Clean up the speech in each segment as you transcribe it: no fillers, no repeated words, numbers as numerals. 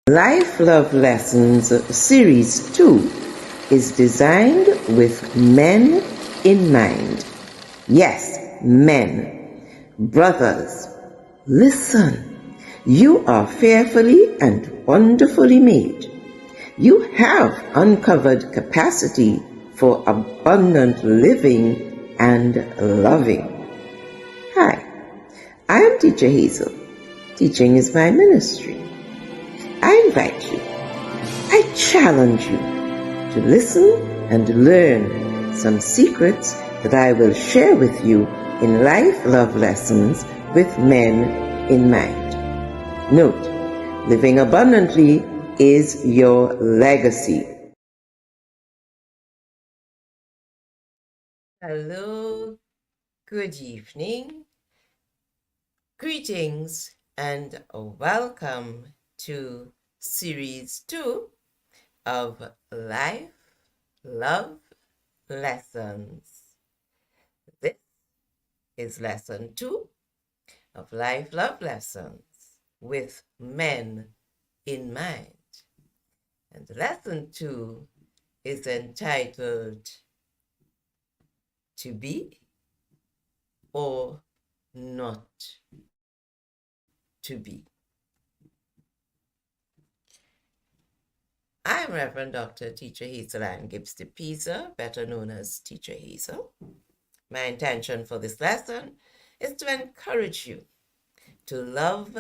Life Love Lessons Series 2 is designed with men in mind. Yes, men. Brothers, listen. You are fearfully and wonderfully made. You have uncovered capacity for abundant living and loving. Hi, I am Teacher Hazel. Teaching is my ministry. I invite you, I challenge you to listen and learn some secrets that I will share with you in Life Love Lessons with Men in Mind. Note, living abundantly is your legacy. Hello, good evening, greetings, and welcome to Series 2 of Life Love Lessons. This is Lesson 2 of Life Love Lessons with Men in Mind. And Lesson 2 is entitled To Be or Not to Be. I'm Reverend Dr. Teacher Hazel Ann Gibbs de Pisa, better known as Teacher Hazel. My intention for this lesson is to encourage you to love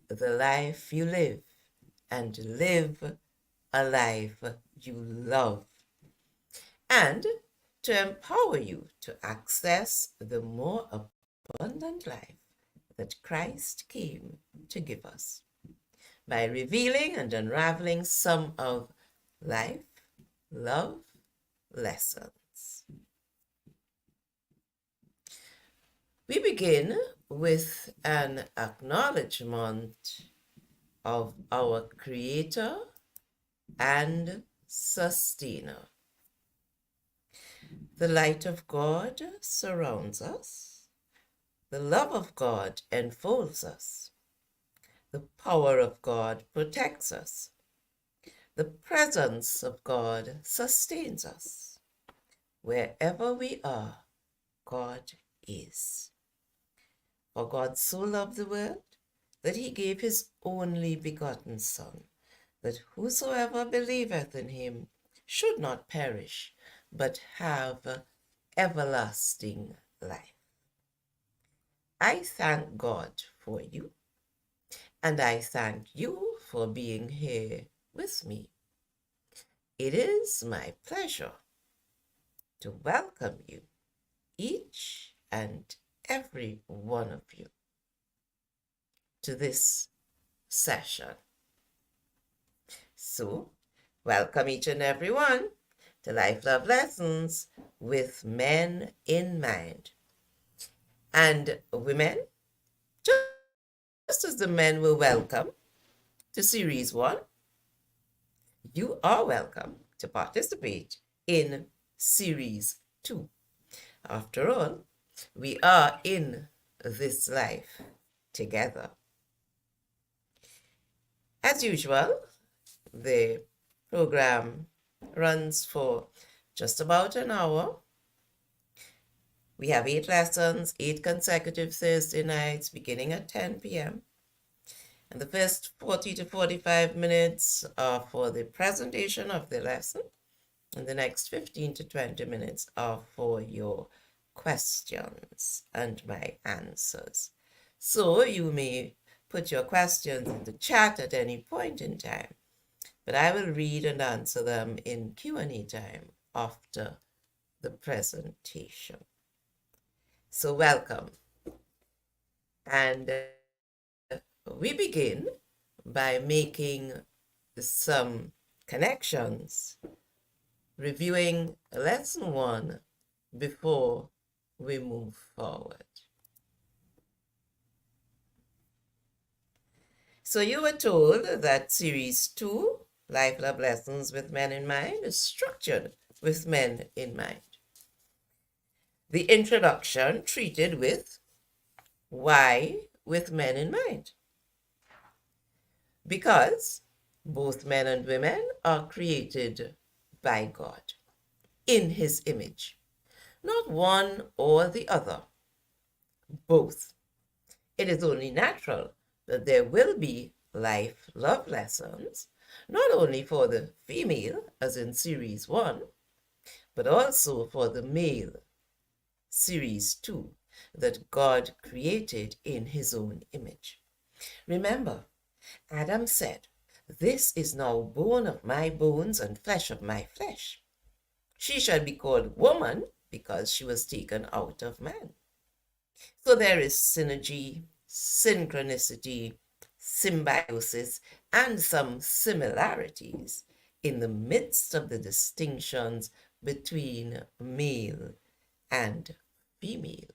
the life you live and live a life you love, and to empower you to access the more abundant life that Christ came to give us by revealing and unraveling some of life, love, lessons. We begin with an acknowledgement of our Creator and Sustainer. The light of God surrounds us. The love of God enfolds us. The power of God protects us. The presence of God sustains us. Wherever we are, God is. For God so loved the world that he gave his only begotten Son, that whosoever believeth in him should not perish, but have everlasting life. I thank God for you, and I thank you for being here with me. It is my pleasure to welcome you, each and every one of you, to this session. So, welcome each and every one to Life Love Lessons with Men in Mind. And women, just as the men were welcome to Series 1, you are welcome to participate in Series 2. After all, we are in this life together. As usual, the program runs for just about an hour. We have 8 lessons, 8 consecutive Thursday nights beginning at 10 p.m. And the first 40 to 45 minutes are for the presentation of the lesson, and the next 15 to 20 minutes are for your questions and my answers. So you may put your questions in the chat at any point in time, but I will read and answer them in Q&A time after the presentation. So welcome. And we begin by making some connections, reviewing lesson 1 before we move forward. So you were told that Series 2, Life Love Lessons with Men in Mind, is structured with men in mind. The introduction treated with why with men in mind. Because Both men and women are created by God in his image, not one or the other, both. It is only natural that there will be life love lessons, not only for the female, as in series 1, but also for the male, series 2, that God created in his own image. Remember, Adam said, "This is now bone of my bones and flesh of my flesh. She shall be called woman because she was taken out of man." So there is synergy, synchronicity, symbiosis, and some similarities in the midst of the distinctions between male and female.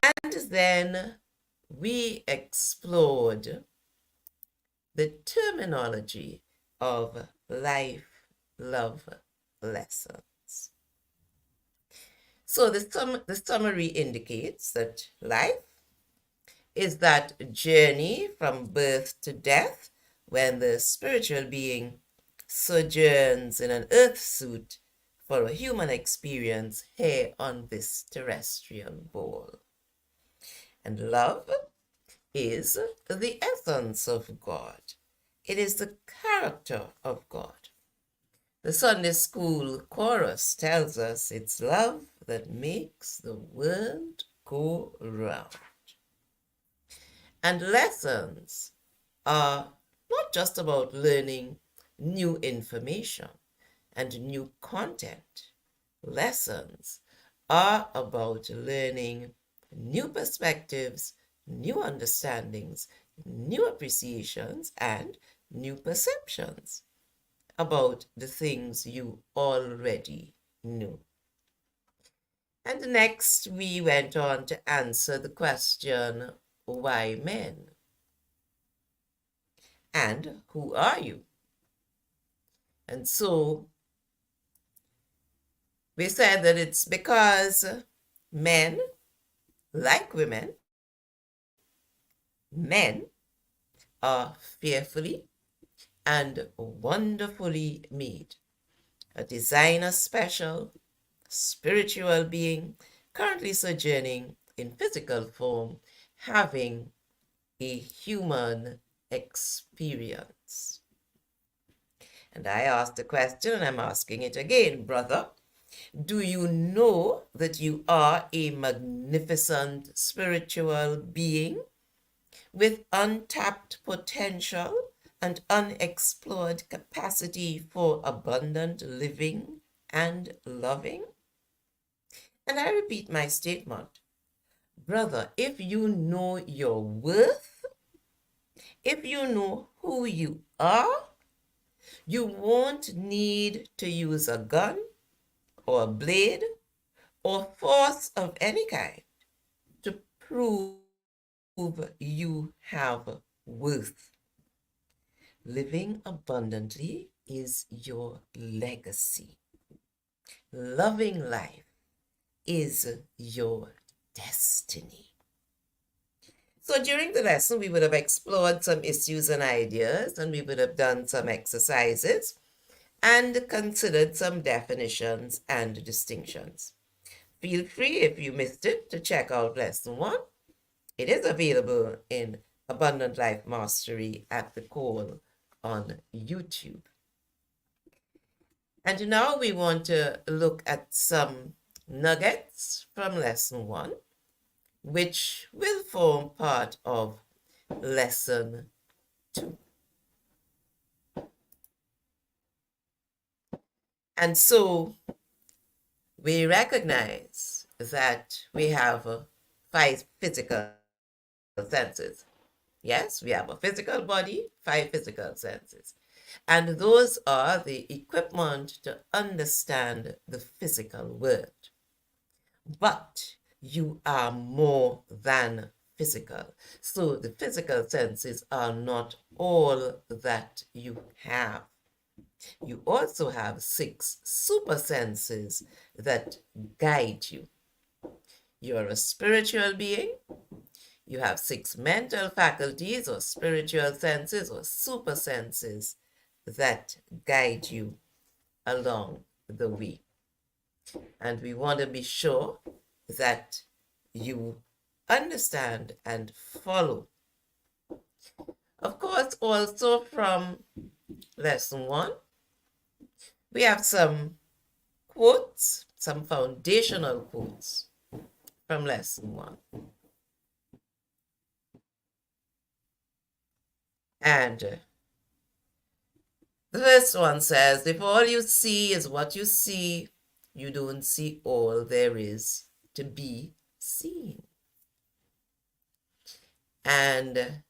And then we explored the terminology of life love lessons. So the summary indicates that life is that journey from birth to death when the spiritual being sojourns in an earth suit for a human experience here on this terrestrial ball. And love is the essence of God. It is the character of God. The Sunday school chorus tells us it's love that makes the world go round. And lessons are not just about learning new information and new content. Lessons are about learning new perspectives, new understandings, new appreciations, and new perceptions about the things you already knew. And next, we went on to answer the question, why men? And who are you? And so we said that it's because men, like women, men are fearfully and wonderfully made. A designer special, spiritual being, currently sojourning in physical form, having a human experience. And I asked the question, and I'm asking it again, brother. Do you know that you are a magnificent spiritual being with untapped potential and unexplored capacity for abundant living and loving? And I repeat my statement. Brother, if you know your worth, if you know who you are, you won't need to use a gun or a blade or force of any kind to prove you have worth. Living abundantly is your legacy. Loving life is your destiny. So during the lesson, we would have explored some issues and ideas, and we would have done some exercises and considered some definitions and distinctions. Feel free, if you missed it, to check out lesson 1. It is available in Abundant Life Mastery at the call on YouTube. And now we want to look at some nuggets from lesson 1, which will form part of lesson 2. And so we recognize that we have 5 physical senses. Yes, we have a physical body, 5 physical senses. And those are the equipment to understand the physical world. But you are more than physical. So the physical senses are not all that you have. You also have 6 super senses that guide you. You're a spiritual being. You have 6 mental faculties or spiritual senses or super senses that guide you along the way. And we want to be sure that you understand and follow. Of course, also from lesson 1, we have some quotes, some foundational quotes from lesson 1. And the first one says, if all you see is what you see, you don't see all there is to be seen. And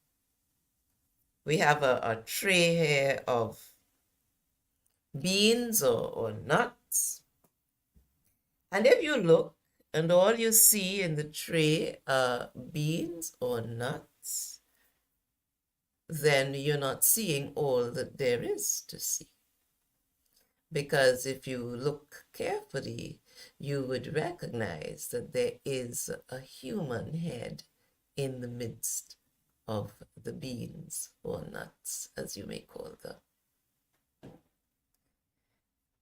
we have a tray here of beans or nuts. And if you look and all you see in the tray are beans or nuts, then you're not seeing all that there is to see. Because if you look carefully, you would recognize that there is a human head in the midst of the beans or nuts, as you may call them.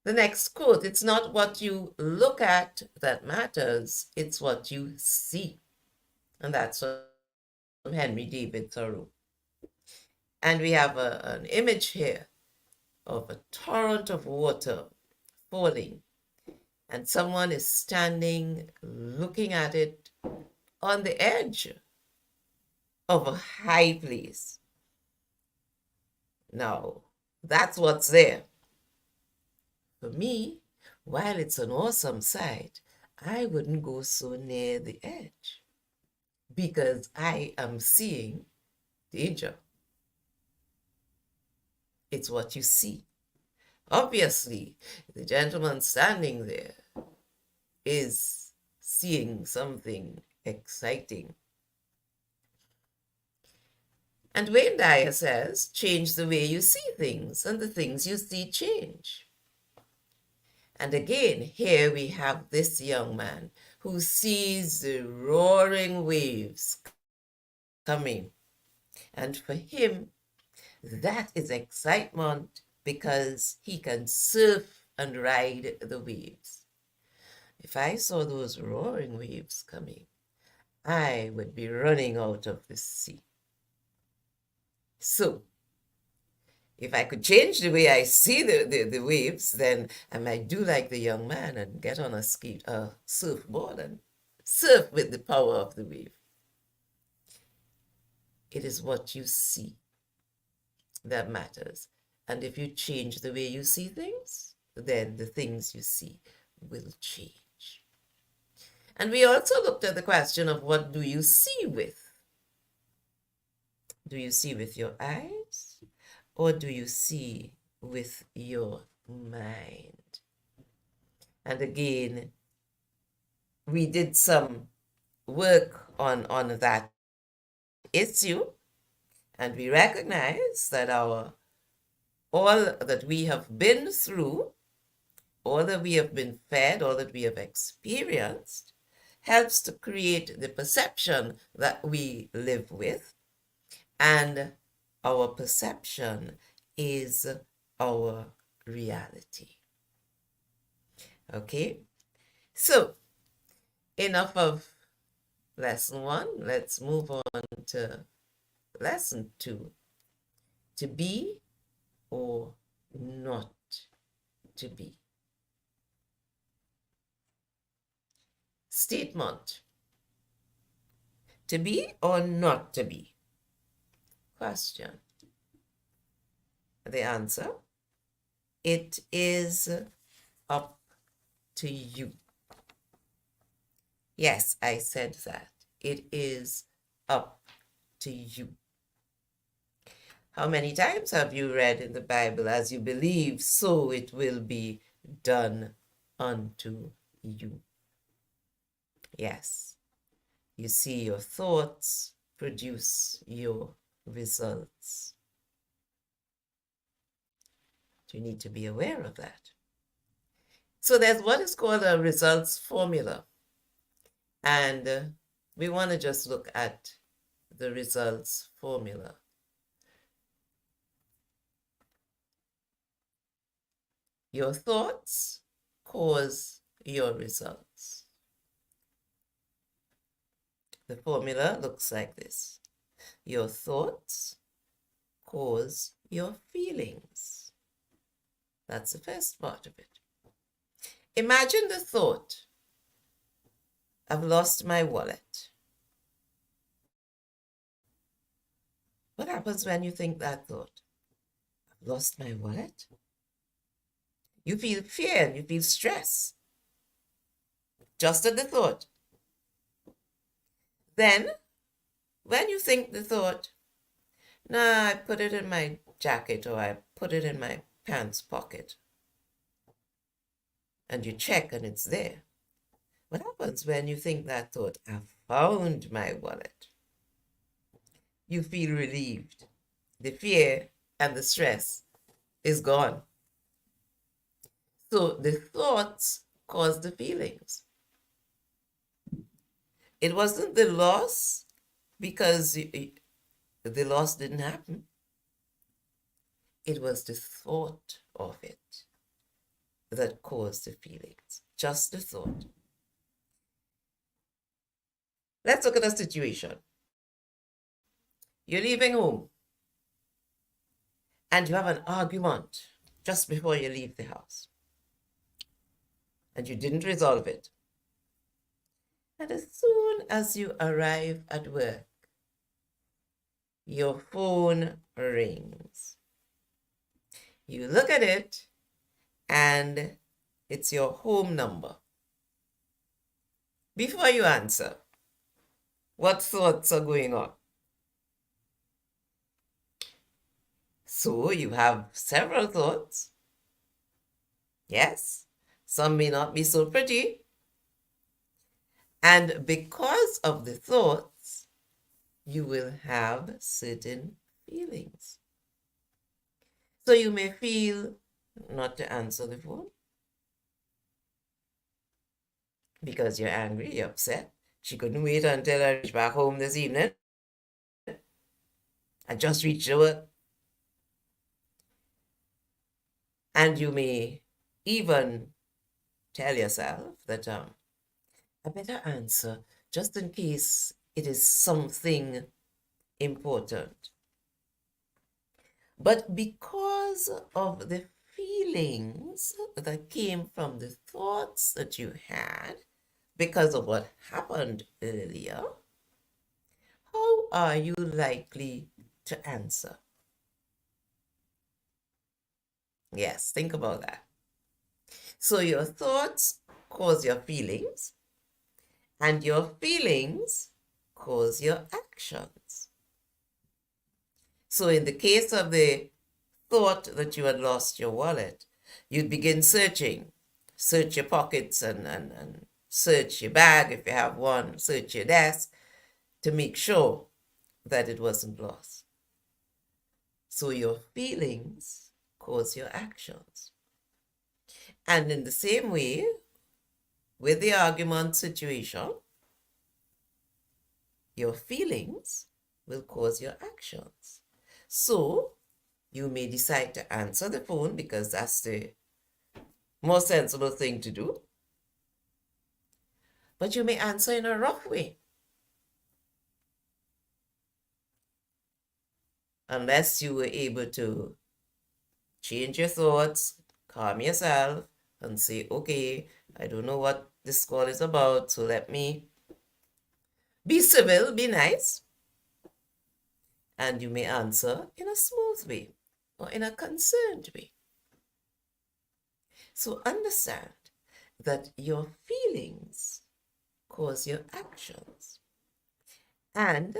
The next quote, it's not what you look at that matters, it's what you see. And that's from Henry David Thoreau. And we have an image here of a torrent of water falling, and someone is standing looking at it on the edge of a high place. Now, that's what's there. For me, while it's an awesome sight, I wouldn't go so near the edge because I am seeing danger. It's what you see. Obviously, the gentleman standing there is seeing something exciting. And Wayne Dyer says, change the way you see things, and the things you see change. And again, here we have this young man who sees the roaring waves coming. And for him, that is excitement because he can surf and ride the waves. If I saw those roaring waves coming, I would be running out of the sea. So, if I could change the way I see the waves, then I might do like the young man and get on a surfboard and surf with the power of the wave. It is what you see that matters. And if you change the way you see things, then the things you see will change. And we also looked at the question of what do you see with? Do you see with your eyes or do you see with your mind? And again, we did some work on that issue, and we recognize that all that we have been through, all that we have been fed, all that we have experienced, helps to create the perception that we live with. And our perception is our reality. Okay? So, enough of lesson 1. Let's move on to lesson 2. To be or not to be. Statement. To be or not to be? Question. The answer, it is up to you. Yes, I said that. It is up to you. How many times have you read in the Bible, as you believe, so it will be done unto you? Yes. You see, your thoughts produce your results. You need to be aware of that. So there's what is called a results formula. And we want to just look at the results formula. Your thoughts cause your results. The formula looks like this. Your thoughts cause your feelings. That's the first part of it. Imagine the thought, I've lost my wallet. What happens when you think that thought? I've lost my wallet? You feel fear, you feel stress. Just at the thought. Then, when you think the thought, nah, I put it in my jacket or I put it in my pants pocket, and you check and it's there. What happens when you think that thought, I found my wallet? You feel relieved. The fear and the stress is gone. So the thoughts cause the feelings. It wasn't the loss because the loss didn't happen. It was the thought of it that caused the feelings. Just the thought. Let's look at a situation. You're leaving home and you have an argument just before you leave the house. And you didn't resolve it. And as soon as you arrive at work, your phone rings. You look at it and it's your home number. Before you answer, what thoughts are going on? So you have several thoughts. Yes, some may not be so pretty. And because of the thoughts, you will have certain feelings. So you may feel not to answer the phone because you're angry, you're upset. She couldn't wait until I reached back home this evening. I just reached work. And you may even tell yourself that I better answer just in case it is something important. But because of the feelings that came from the thoughts that you had, because of what happened earlier, how are you likely to answer? Yes, think about that. So your thoughts cause your feelings, and your feelings cause your actions. So in the case of the thought that you had lost your wallet, you'd begin searching. Search your pockets and search your bag if you have one, search your desk to make sure that it wasn't lost. So your feelings cause your actions. And in the same way, with the argument situation, your feelings will cause your actions. So you may decide to answer the phone because that's the more sensible thing to do. But you may answer in a rough way. Unless you were able to change your thoughts, calm yourself, and say, okay, I don't know what this call is about, so let me be civil, be nice. And you may answer in a smooth way or in a concerned way. So understand that your feelings cause your actions, and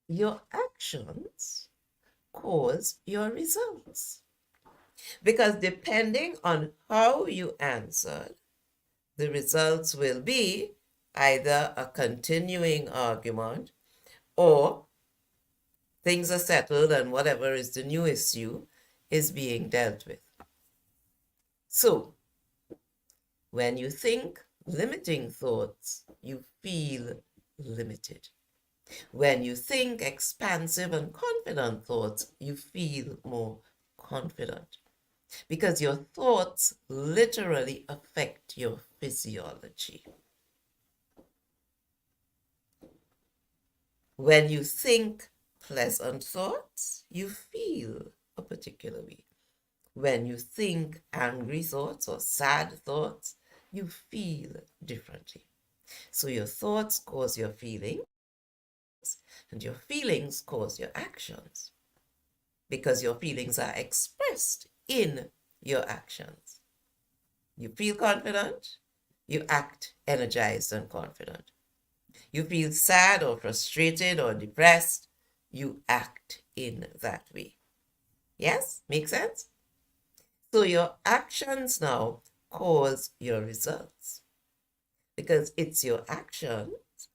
your actions cause your results. Because depending on how you answered, the results will be either a continuing argument or things are settled and whatever is the new issue is being dealt with. So, when you think limiting thoughts, you feel limited. When you think expansive and confident thoughts, you feel more confident because your thoughts literally affect your physiology. When you think pleasant thoughts, you feel a particular way. When you think angry thoughts or sad thoughts, you feel differently. So your thoughts cause your feelings, and your feelings cause your actions because your feelings are expressed in your actions. You feel confident, you act energized and confident. You feel sad or frustrated or depressed, you act in that way. Yes? Make sense? So your actions now cause your results because it's your actions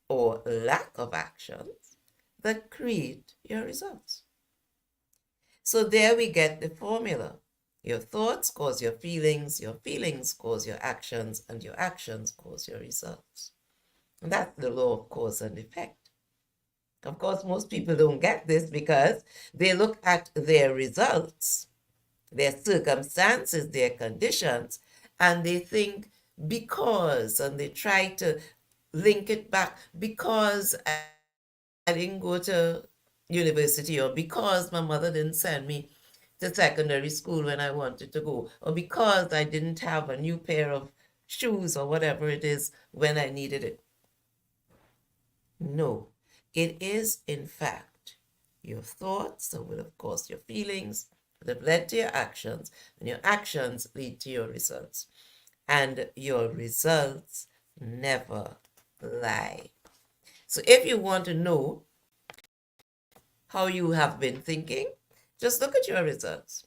or lack of actions that create your results. So there we get the formula. Your thoughts cause your feelings cause your actions, and your actions cause your results. And that's the law of cause and effect. Of course, most people don't get this because they look at their results, their circumstances, their conditions, and they think because, and they try to link it back because I didn't go to university, or because my mother didn't send me to secondary school when I wanted to go, or because I didn't have a new pair of shoes or whatever it is when I needed it. No, it is in fact your thoughts that will have caused your feelings, that have led to your actions, and your actions lead to your results. And your results never lie. So if you want to know how you have been thinking, just look at your results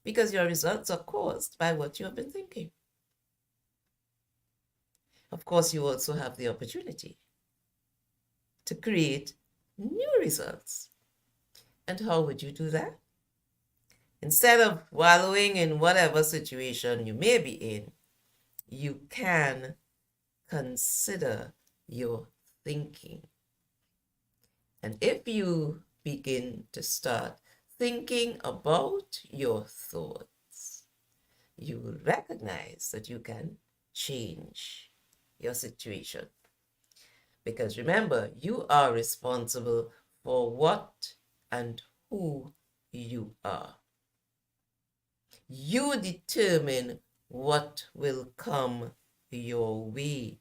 because your results are caused by what you have been thinking. Of course, you also have the opportunity to create new results. And how would you do that? Instead of wallowing in whatever situation you may be in, you can consider your thinking. And if you begin to start thinking about your thoughts, you will recognize that you can change your situation. Because remember, you are responsible for what and who you are. You determine what will come your way.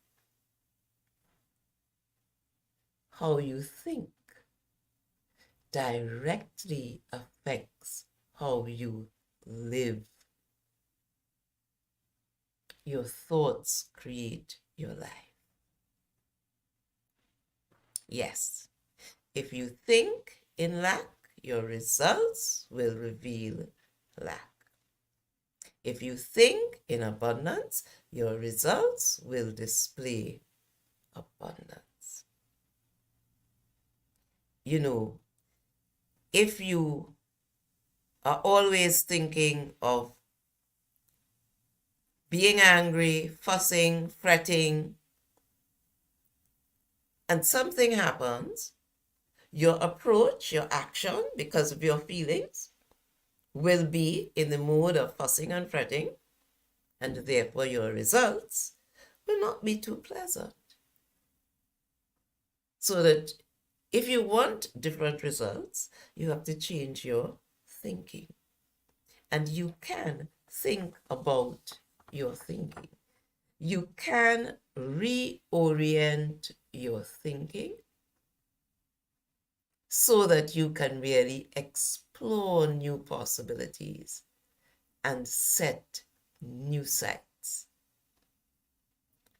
How you think directly affects how you live. Your thoughts create your life. Yes, if you think in lack, your results will reveal lack. If you think in abundance, your results will display abundance. You know, if you are always thinking of being angry, fussing, fretting, and something happens, your approach, your action, because of your feelings, will be in the mood of fussing and fretting, and therefore your results will not be too pleasant. So that if you want different results, you have to change your thinking. And you can think about your thinking. You can reorient your thinking so that you can really explore new possibilities and set new sights.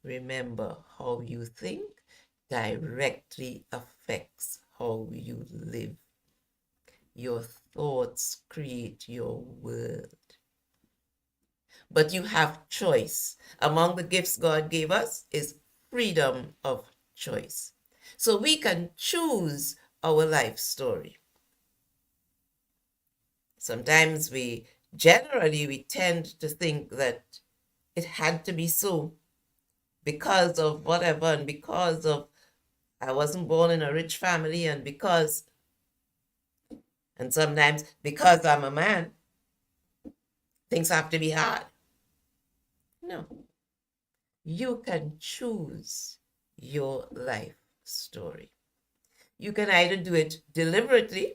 Remember, how you think directly affects how you live. Your thoughts create your world. But you have choice. Among the gifts God gave us is freedom of choice. So we can choose our life story. Sometimes we tend to think that it had to be so because of whatever and because of I wasn't born in a rich family, and sometimes because I'm a man, things have to be hard. No. You can choose your life story. You can either do it deliberately,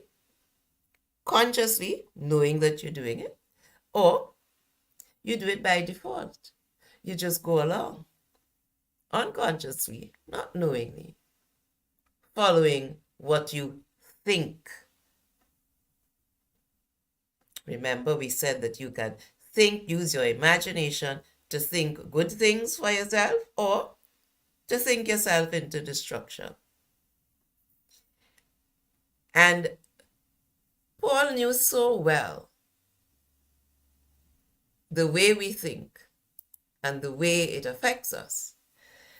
consciously, knowing that you're doing it, or you do it by default. You just go along, unconsciously, not knowingly, following what you think. Remember, we said that you can think, use your imagination to think good things for yourself or to think yourself into destruction. And Paul knew so well the way we think and the way it affects us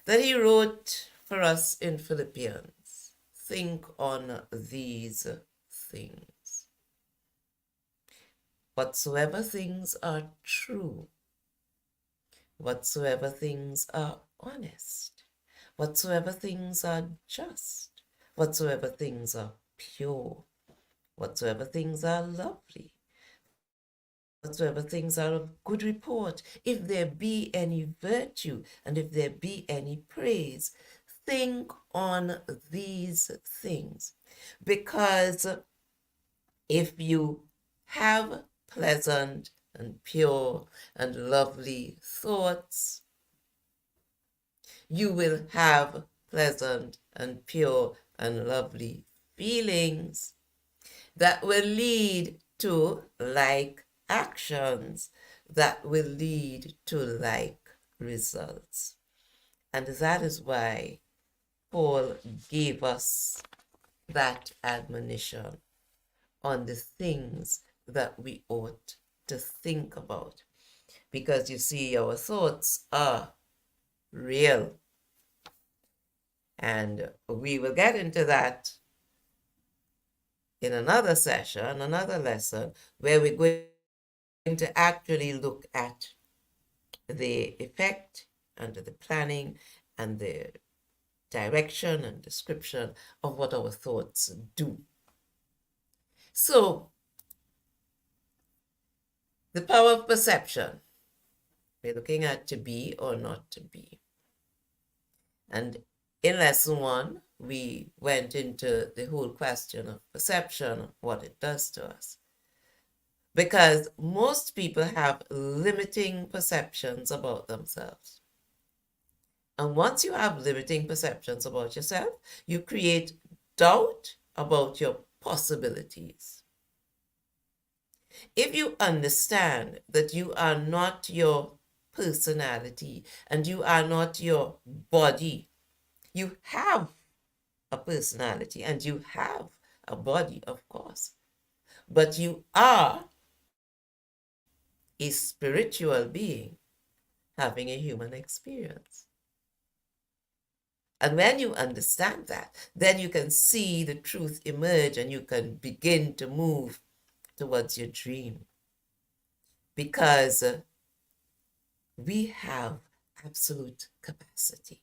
that he wrote for us in Philippians, think on these things. Whatsoever things are true, whatsoever things are honest, whatsoever things are just, whatsoever things are pure, whatsoever things are lovely, whatsoever things are of good report, if there be any virtue, and if there be any praise, think on these things. Because if you have pleasant and pure and lovely thoughts, you will have pleasant and pure and lovely feelings that will lead to like actions, that will lead to like results. And that is why Paul gave us that admonition on the things that we ought to think about. Because you see, our thoughts are real. And we will get into that in another session, another lesson, where we're going to actually look at the effect and the planning and the direction and description of what our thoughts do. So, the power of perception. We're looking at to be or not to be. And in lesson 1, we went into the whole question of perception, what it does to us. Because most people have limiting perceptions about themselves. And once you have limiting perceptions about yourself, you create doubt about your possibilities. If you understand that you are not your personality and you are not your body, you have a personality and you have a body, of course, but you are a spiritual being having a human experience. And when you understand that, then you can see the truth emerge and you can begin to move towards your dream. Because we have absolute capacity.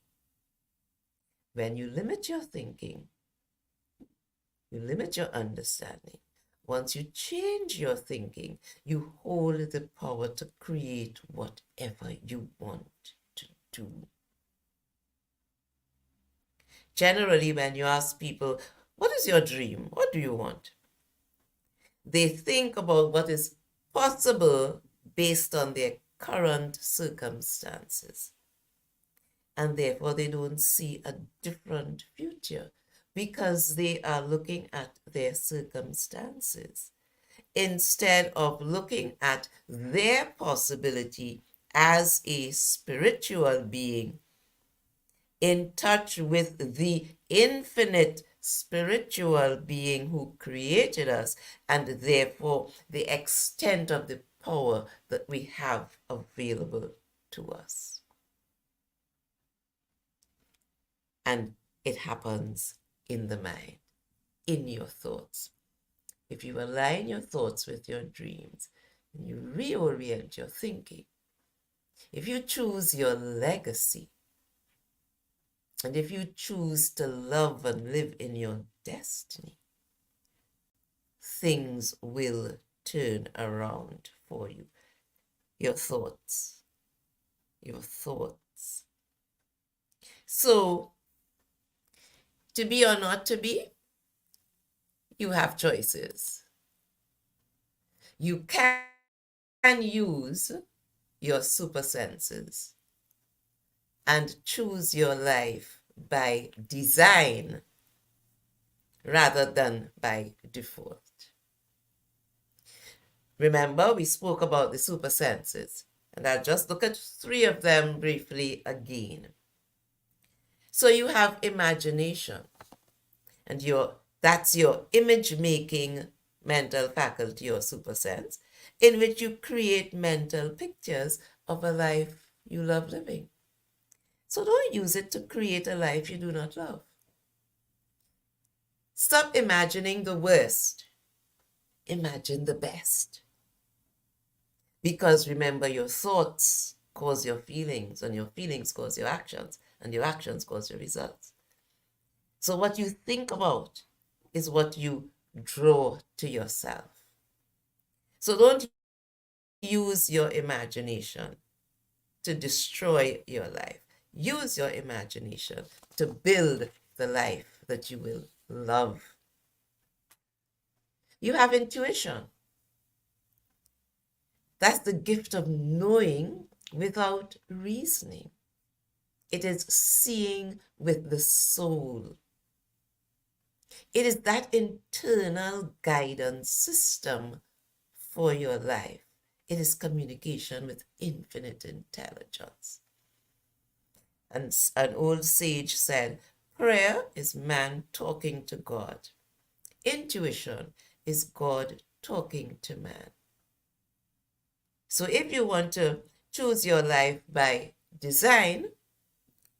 When you limit your thinking, you limit your understanding. Once you change your thinking, you hold the power to create whatever you want to do. Generally, when you ask people, what is your dream? What do you want? They think about what is possible based on their current circumstances. And therefore, they don't see a different future because they are looking at their circumstances instead of looking at their possibility as a spiritual being in touch with the infinite spiritual being who created us, and therefore the extent of the power that we have available to us. And it happens in the mind, in your thoughts. If you align your thoughts with your dreams, and you reorient your thinking, if you choose your legacy, And if you choose to love and live in your destiny, things will turn around for you. Your thoughts. Your thoughts. So, to be or not to be, you have choices. You can use your super senses and choose your life by design rather than by default. Remember, we spoke about the super senses, and I'll just look at 3 of them briefly again. So you have imagination, and that's your image-making mental faculty or super sense, in which you create mental pictures of a life you love living. So don't use it to create a life you do not love. Stop imagining the worst. Imagine the best. Because remember, your thoughts cause your feelings, and your feelings cause your actions, and your actions cause your results. So what you think about is what you draw to yourself. So don't use your imagination to destroy your life. Use your imagination to build the life that you will love. You have intuition. That's the gift of knowing without reasoning. It is seeing with the soul. It is that internal guidance system for your life. It is communication with infinite intelligence. And an old sage said, prayer is man talking to God. Intuition is God talking to man. So if you want to choose your life by design,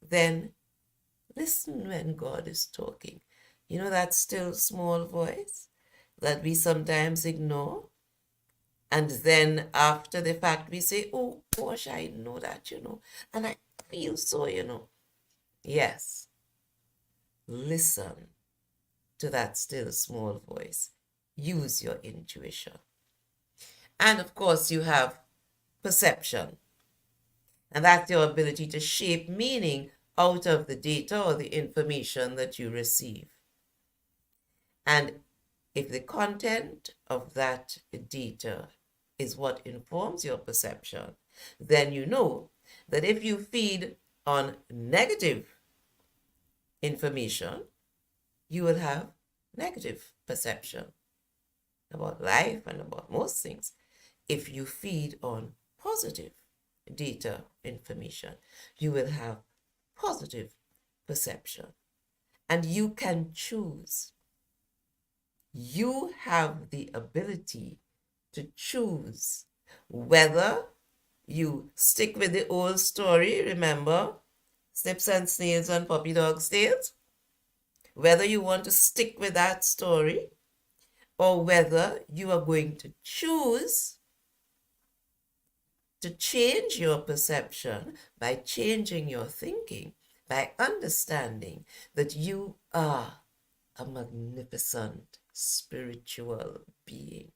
then listen when God is talking. You know that still small voice that we sometimes ignore? And then after the fact, we say, oh gosh, I know that, and I feel so, Yes, listen to that still small voice. Use your intuition. And of course, you have perception. And that's your ability to shape meaning out of the data or the information that you receive. And if the content of that data is what informs your perception, then you know that if you feed on negative information, you will have negative perception about life and about most things. If you feed on positive data information, you will have positive perception. And you can choose. You have the ability to choose whether you stick with the old story, remember, snips and snails and puppy dog's tails, whether you want to stick with that story or whether you are going to choose to change your perception by changing your thinking, by understanding that you are a magnificent spiritual being,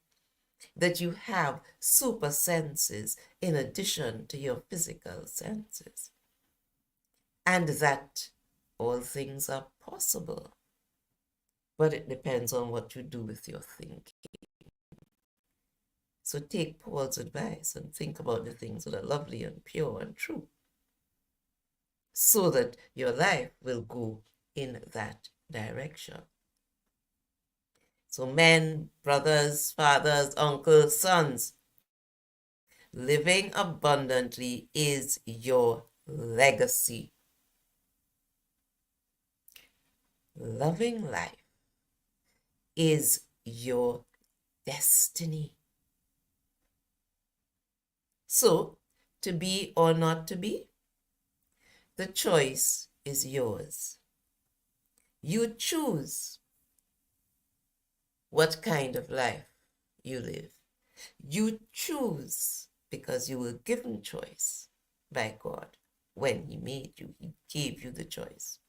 that you have super senses in addition to your physical senses, and that all things are possible. But it depends on what you do with your thinking. So take Paul's advice and think about the things that are lovely and pure and true, so that your life will go in that direction. So men, brothers, fathers, uncles, sons, living abundantly is your legacy. Loving life is your destiny. So, to be or not to be, the choice is yours. You choose what kind of life you live. You choose because you were given choice by God when He made you. He gave you the choice.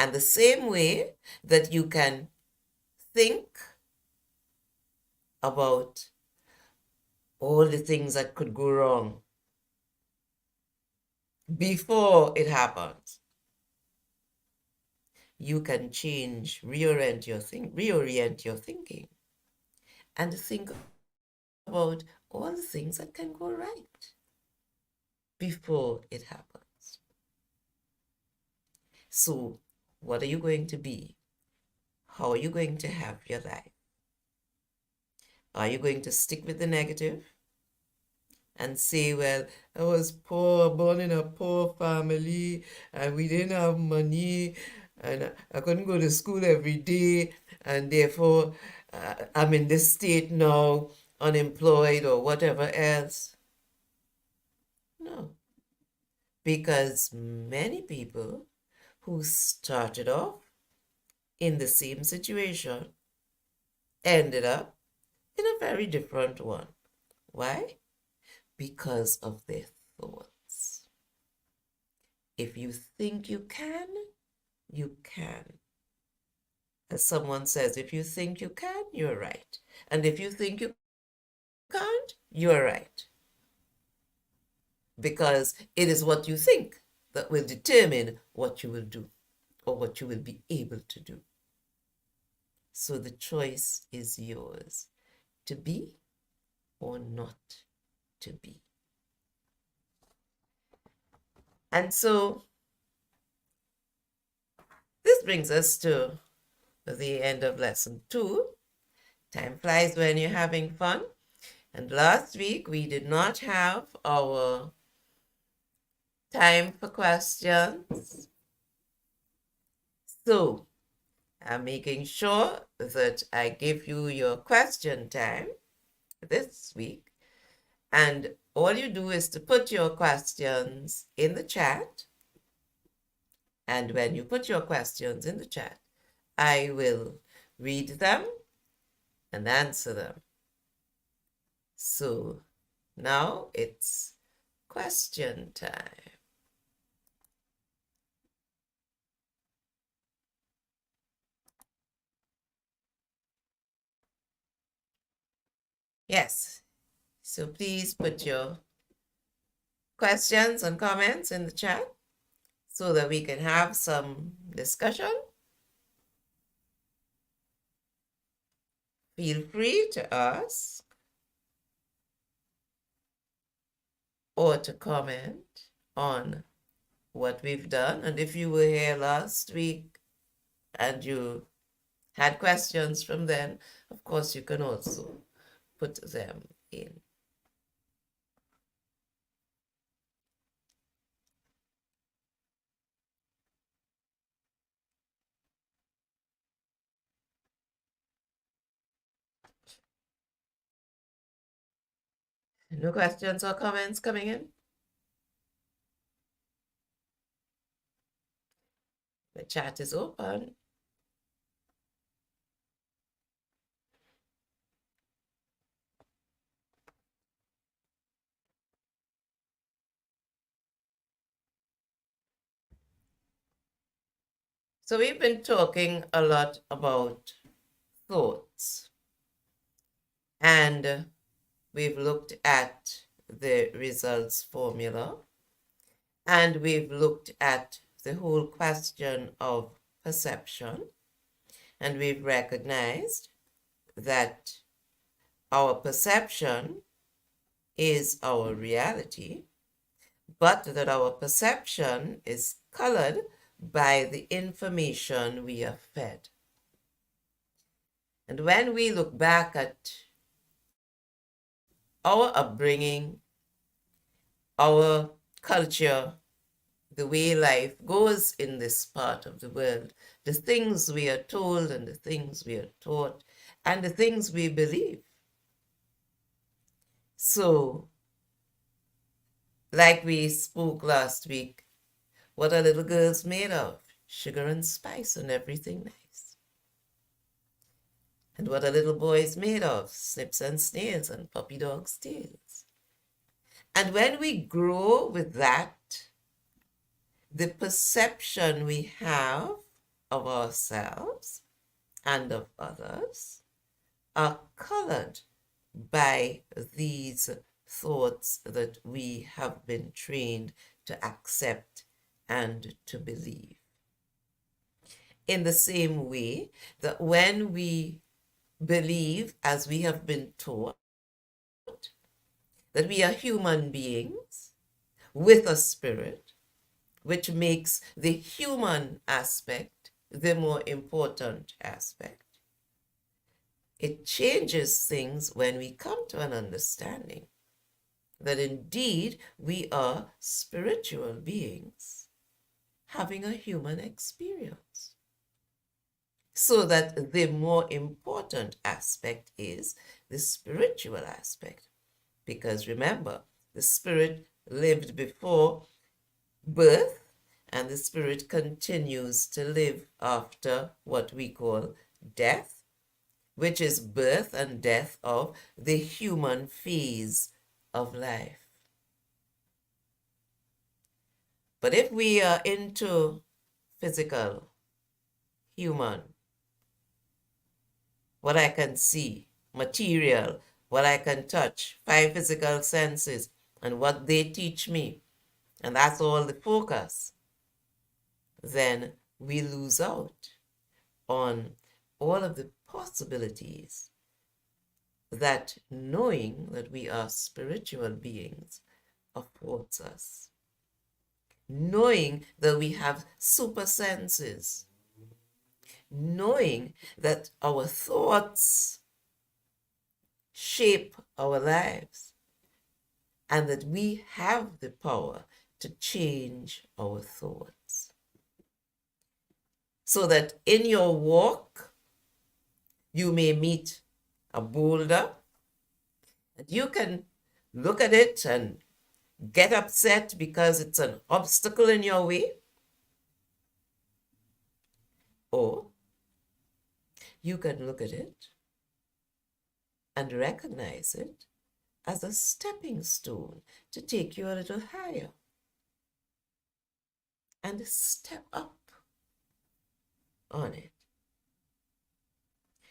And the same way that you can think about all the things that could go wrong before it happens, you can reorient your thinking, and think about all the things that can go right before it happens. So, what are you going to be? How are you going to have your life? Are you going to stick with the negative and say, well, I was poor, born in a poor family, and we didn't have money, and I couldn't go to school every day, and therefore I'm in this state now, unemployed or whatever else? No, because many people who started off in the same situation ended up in a very different one. Why? Because of their thoughts. If you think you can, you can. As someone says, if you think you can, you're right. And if you think you can't, you're right. Because it is what you think that will determine what you will do or what you will be able to do. So the choice is yours, to be or not to be. And so this brings us to the end of lesson 2. Time flies when you're having fun. And last week we did not have our time for questions. So I'm making sure that I give you your question time this week. And all you do is to put your questions in the chat. And when you put your questions in the chat, I will read them and answer them. So now it's question time. Yes, so please put your questions and comments in the chat so that we can have some discussion. Feel free to ask or to comment on what we've done. And if you were here last week and you had questions from then, of course, you can also put them in. No questions or comments coming in? The chat is open. So we've been talking a lot about thoughts, and we've looked at the results formula, and we've looked at the whole question of perception, and we've recognized that our perception is our reality, but that our perception is colored by the information we are fed. And when we look back at our upbringing, our culture, the way life goes in this part of the world, the things we are told and the things we are taught, and the things we believe. So, like we spoke last week, what are little girls made of? Sugar and spice and everything nice. And what are little boys made of? Snips and snails and puppy dogs' tails. And when we grow with that, the perception we have of ourselves and of others are colored by these thoughts that we have been trained to accept and to believe. In the same way that when we believe, as we have been taught, that we are human beings with a spirit, which makes the human aspect the more important aspect, it changes things when we come to an understanding that indeed we are spiritual beings having a human experience. So that the more important aspect is the spiritual aspect. Because remember, the spirit lived before birth, and the spirit continues to live after what we call death, which is birth and death of the human phase of life. But if we are into physical, human, what I can see, material, what I can touch, five physical senses, and what they teach me, and that's all the focus, then we lose out on all of the possibilities that knowing that we are spiritual beings affords us. Knowing that we have super senses, knowing that our thoughts shape our lives, and that we have the power to change our thoughts. So that in your walk, you may meet a boulder, and you can look at it and get upset because it's an obstacle in your way, or you can look at it and recognize it as a stepping stone to take you a little higher and step up on it.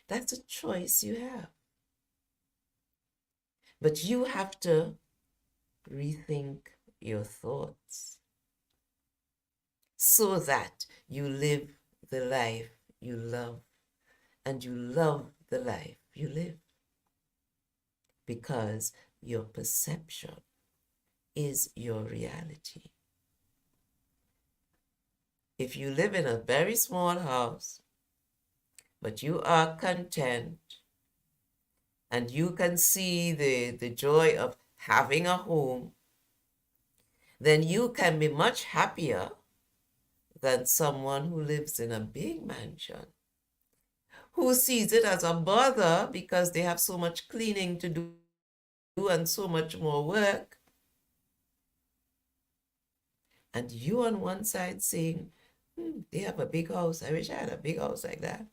That's a choice you have. But you have to rethink your thoughts so that you live the life you love and you love the life you live. Because your perception is your reality. If you live in a very small house, but you are content and you can see the joy of having a home, then you can be much happier than someone who lives in a big mansion, who sees it as a bother because they have so much cleaning to do and so much more work. And you on one side saying, they have a big house. I wish I had a big house like that.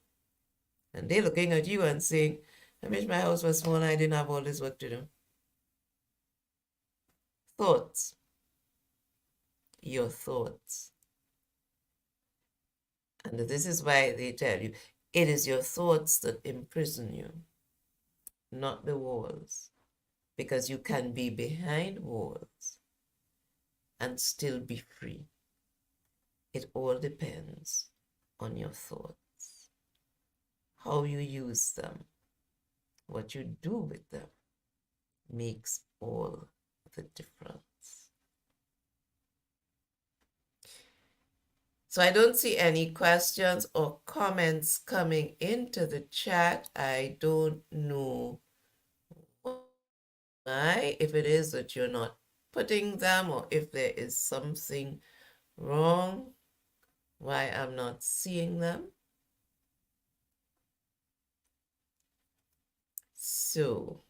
And they're looking at you and saying, I wish my house was small and I didn't have all this work to do. Thoughts. Your thoughts. And this is why they tell you, it is your thoughts that imprison you, not the walls. Because you can be behind walls and still be free. It all depends on your thoughts. How you use them, what you do with them, makes all the difference. So I don't see any questions or comments coming into the chat. I don't know why, if it is that you're not putting them or if there is something wrong, why I'm not seeing them. So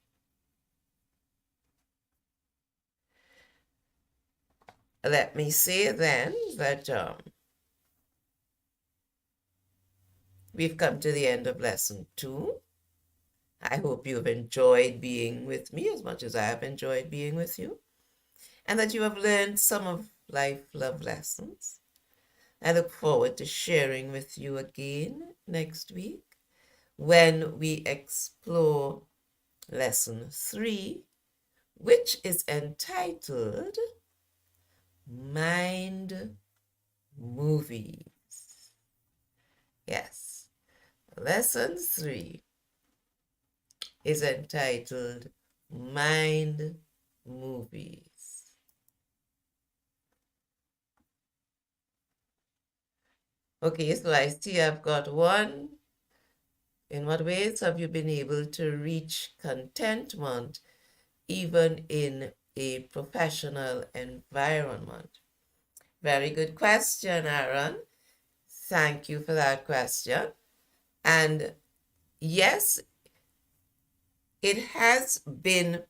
let me say then that we've come to the end of lesson 2. I hope you've enjoyed being with me as much as I have enjoyed being with you, and that you have learned some of life love lessons I look forward to sharing with you again next week when we explore lesson 3, which is entitled Mind Movies. Yes, lesson 3 is entitled Mind Movies. Okay, so I see I've got one. In what ways have you been able to reach contentment even in a professional environment? Very good question, Aaron. Thank you for that question. And yes, it has been.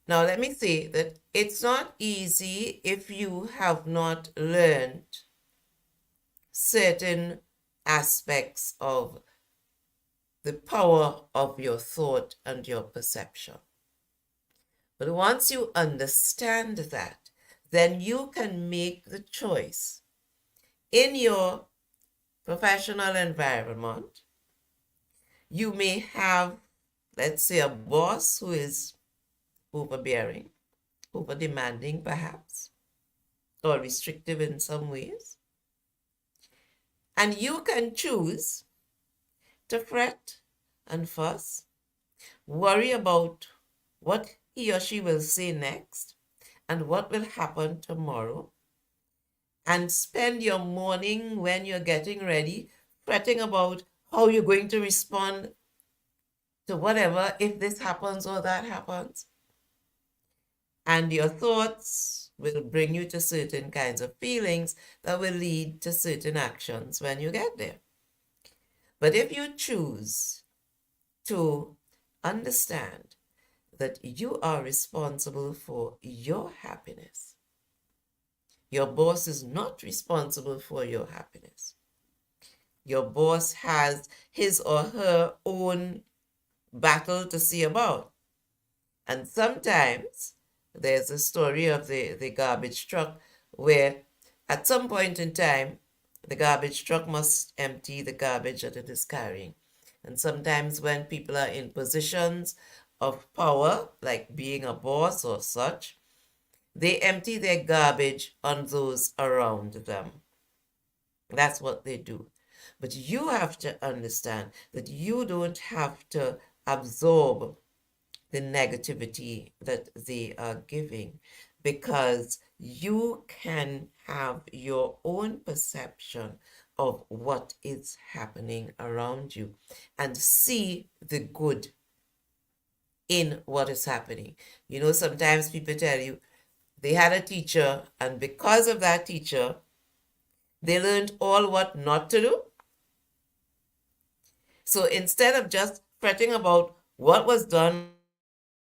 Now, let me say that it's not easy if you have not learned certain aspects of the power of your thought and your perception. But once you understand that, then you can make the choice in your professional environment. You may have, let's say, a boss who is overbearing, over demanding perhaps, or restrictive in some ways. And you can choose to fret and fuss, worry about what he or she will say next and what will happen tomorrow, and spend your morning when you're getting ready fretting about how you're going to respond to whatever, if this happens or that happens. And your thoughts will bring you to certain kinds of feelings that will lead to certain actions when you get there. But if you choose to understand that you are responsible for your happiness, your boss is not responsible for your happiness. Your boss has his or her own battle to see about. And sometimes there's a story of the garbage truck where at some point in time, the garbage truck must empty the garbage that it is carrying. And sometimes when people are in positions of power, like being a boss or such, they empty their garbage on those around them. That's what they do. But you have to understand that you don't have to absorb the negativity that they are giving, because you can have your own perception of what is happening around you and see the good in what is happening. You know, sometimes people tell you they had a teacher, and because of that teacher, they learned all what not to do. So instead of just fretting about what was done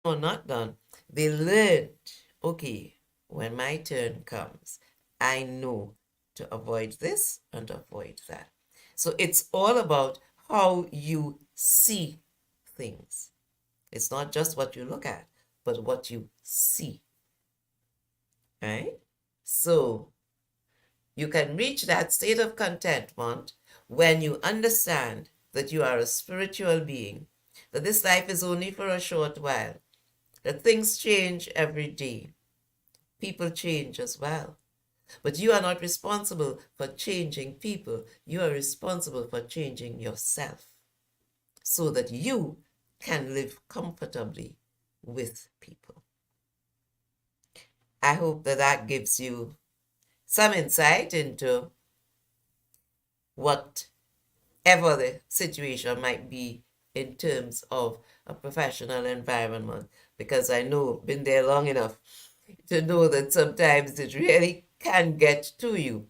or not done, they learned, okay, when my turn comes, I know to avoid this and avoid that. So it's all about how you see things. It's not just what you look at, but what you see, right? So you can reach that state of contentment when you understand that you are a spiritual being, that this life is only for a short while, that things change every day. People change as well. But you are not responsible for changing people. You are responsible for changing yourself so that you can live comfortably with people. I hope that that gives you some insight into whatever the situation might be in terms of a professional environment, because I know, been there long enough to know that sometimes it really can get to you.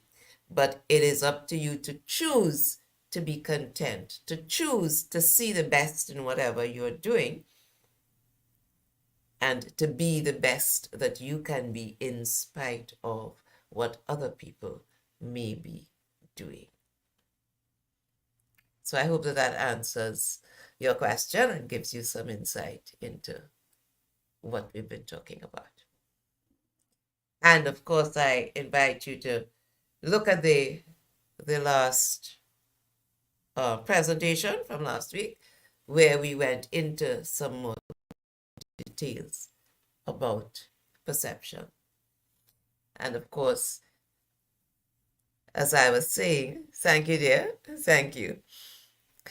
But it is up to you to choose to be content, to choose to see the best in whatever you're doing, and to be the best that you can be in spite of what other people may be doing. So I hope that that answers your question and gives you some insight into what we've been talking about. And of course, I invite you to look at the last presentation from last week, where we went into some more details about perception. And of course, as I was saying, thank you, dear, thank you.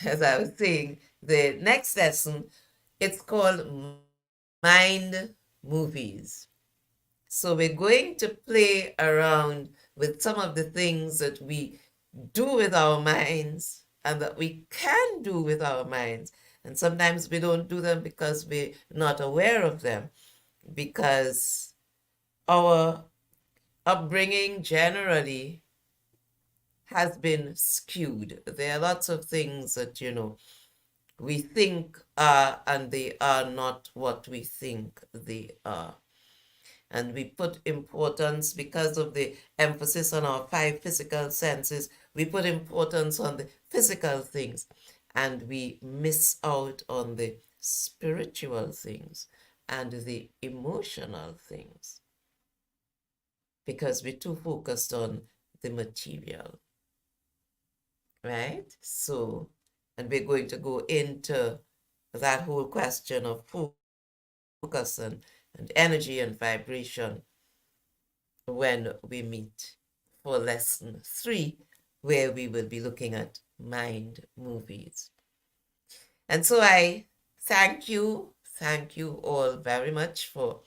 As I was saying, the next lesson, it's called Mind Movies. So we're going to play around with some of the things that we do with our minds and that we can do with our minds. And sometimes we don't do them because we're not aware of them, because our upbringing generally has been skewed. There are lots of things that, we think are, and they are not what we think they are. And we put importance, because of the emphasis on our 5 physical senses, we put importance on the physical things, and we miss out on the spiritual things and the emotional things, because we're too focused on the material, right? So, and we're going to go into that whole question of focus and energy and vibration when we meet for lesson 3, where we will be looking at mind movies. And so I thank you all very much for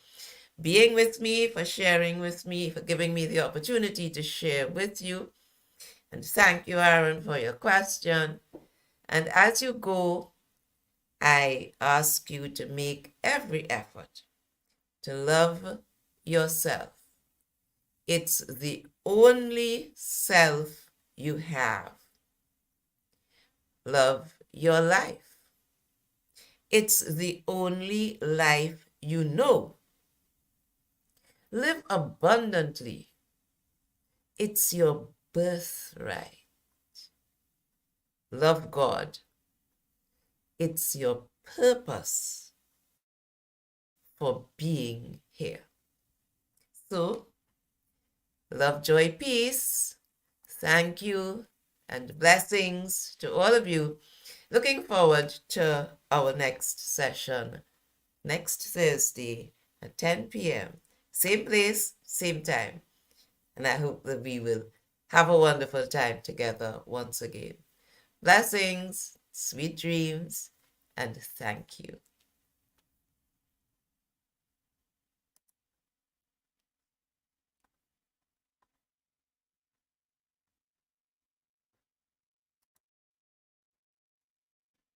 being with me, for sharing with me, for giving me the opportunity to share with you. And thank you, Aaron, for your question. And as you go, I ask you to make every effort to love yourself. It's the only self you have. Love your life. It's the only life you know. Live abundantly. It's your birthright. Love God. It's your purpose for being here. So, love, joy, peace. Thank you and blessings to all of you. Looking forward to our next session next Thursday at 10 p.m. Same place, same time. And I hope that we will have a wonderful time together once again. Blessings, sweet dreams, and thank you.